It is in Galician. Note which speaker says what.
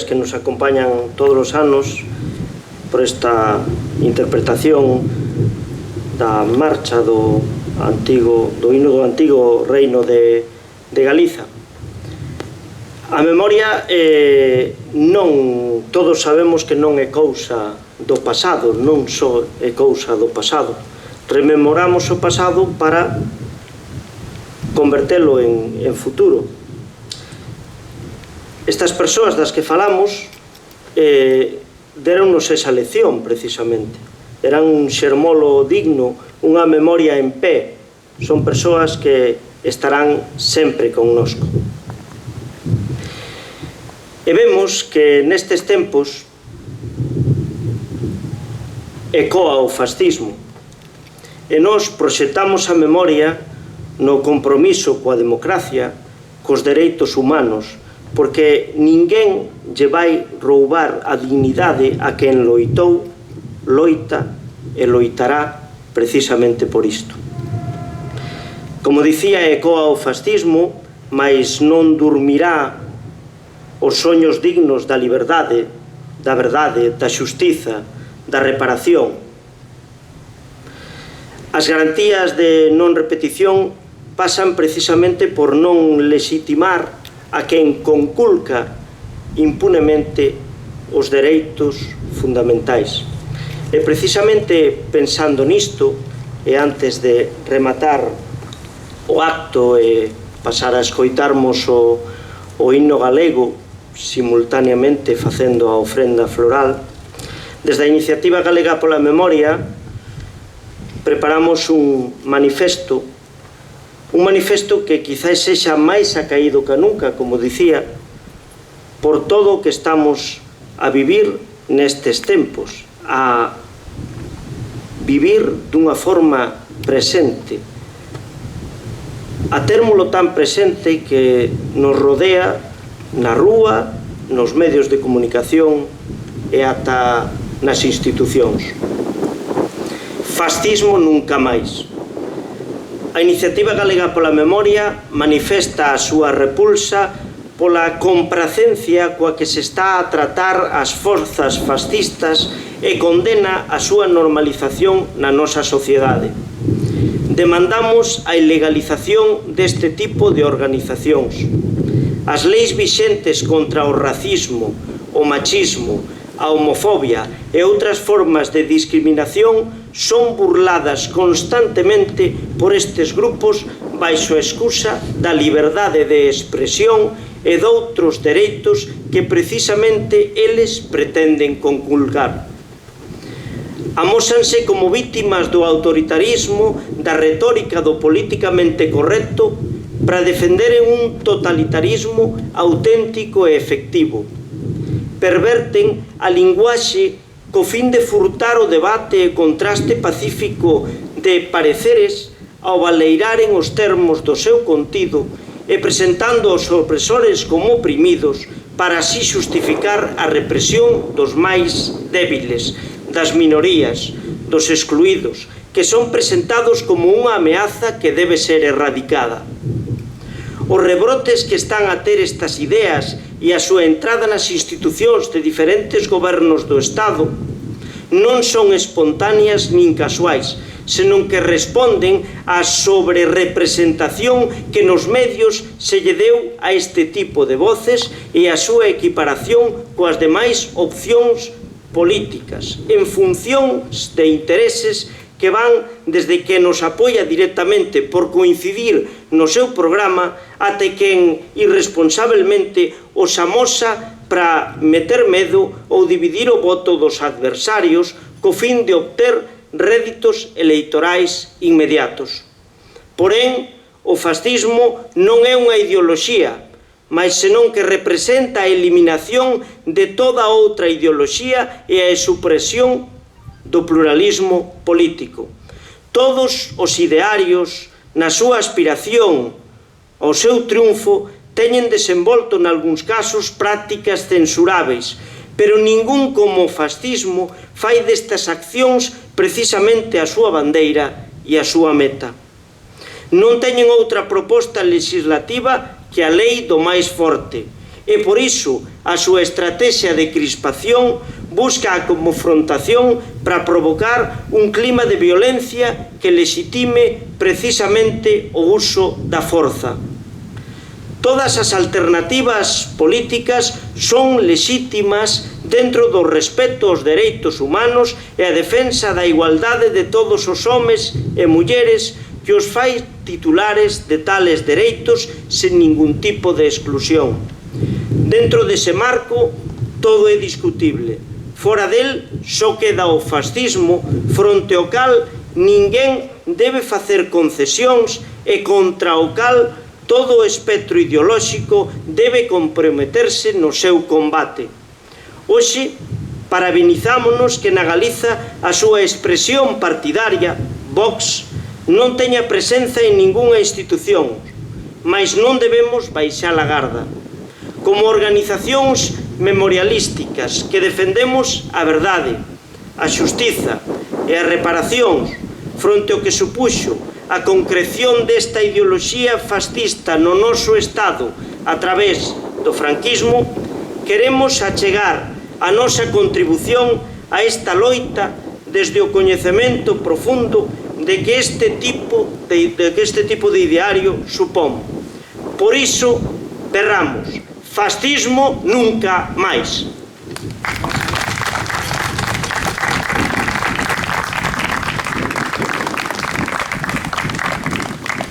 Speaker 1: que nos acompañan todos os anos por esta interpretación da marcha do hino do antigo reino de Galiza. A memoria non todos sabemos que non é cousa do pasado, non só é cousa do pasado. Rememoramos o pasado para convertelo en futuro. Estas persoas das que falamos deronnos esa lección, precisamente. Eran un xermolo digno, unha memoria en pé. Son persoas que estarán sempre connosco. E vemos que nestes tempos ecoa o fascismo. E nós proxectamos a memoria no compromiso coa democracia, cos dereitos humanos, porque ninguén lle vai roubar a dignidade a quen loitou, loita e loitará precisamente por isto. Como dicía, ecoa o fascismo, mas non dormirá os soños dignos da liberdade, da verdade, da xustiza, da reparación. As garantías de non repetición pasan precisamente por non legitimar a quen conculca impunemente os dereitos fundamentais. E precisamente pensando nisto, e antes de rematar o acto e pasar a escoitarmos o himno galego, simultaneamente facendo a ofrenda floral, desde a Iniciativa Galega pola Memoria preparamos un manifesto que quizás sexa máis acaído que nunca, como dicía, por todo o que estamos a vivir nestes tempos, a vivir dunha forma presente, a térmolo tan presente que nos rodea na rúa, nos medios de comunicación e ata nas institucións. Fascismo nunca máis. A Iniciativa Galega pola Memoria manifesta a súa repulsa pola compracencia coa que se está a tratar as forzas fascistas e condena a súa normalización na nosa sociedade. Demandamos a ilegalización deste tipo de organizacións. As leis vixentes contra o racismo, o machismo, a homofobia e outras formas de discriminación son burladas constantemente por estes grupos baixo a excusa da liberdade de expresión e doutros dereitos que precisamente eles pretenden conculcar. Amósanse como vítimas do autoritarismo, da retórica do políticamente correcto para defenderen un totalitarismo auténtico e efectivo. Perverten a linguaxe co fin de furtar o debate e contraste pacífico de pareceres ao baleiraren os termos do seu contido e presentando os opresores como oprimidos para así xustificar a represión dos máis débiles, das minorías, dos excluídos, que son presentados como unha ameaza que debe ser erradicada. Os rebrotes que están a ter estas ideas e a súa entrada nas institucións de diferentes gobernos do Estado non son espontáneas nin casuais, senón que responden á sobrerepresentación que nos medios se lle deu a este tipo de voces e a súa equiparación coas demais opcións políticas, en función de intereses que van desde que nos apoia directamente por coincidir no seu programa até quen irresponsablemente os amosa para meter medo ou dividir o voto dos adversarios co fin de obter réditos electorais inmediatos. Porén, o fascismo non é unha ideoloxía, mas senón que representa a eliminación de toda outra ideoloxía e a supresión do pluralismo político. Todos os idearios, na súa aspiración ao seu triunfo, teñen desenvolto nalgúns casos prácticas censuráveis, pero ningún como o fascismo fai destas accións precisamente a súa bandeira e a súa meta. Non teñen outra proposta legislativa que a lei do máis forte, e por iso a súa estrategia de crispación busca a confrontación para provocar un clima de violencia que lexitime precisamente o uso da forza. Todas as alternativas políticas son lexítimas dentro do respeto aos dereitos humanos e a defensa da igualdade de todos os homes e mulleres que os fai titulares de tales dereitos sen ningún tipo de exclusión. Dentro dese marco, todo é discutible. Fora del, só queda o fascismo, fronte ao cal ninguén debe facer concesións e contra o cal todo o espectro ideolóxico debe comprometerse no seu combate. Hoxe, parabenizámonos que na Galiza a súa expresión partidaria, Vox, non teña presenza en ningunha institución, mas non debemos baixar a garda. Como organizacións memorialísticas que defendemos a verdade, a xustiza e as reparacións fronte ao que supuxo a concreción desta ideoloxía fascista no noso Estado a través do franquismo, queremos achegar a nosa contribución a esta loita desde o coñecemento profundo de que este tipo de ideario supón. Por iso, berramos: fascismo nunca máis.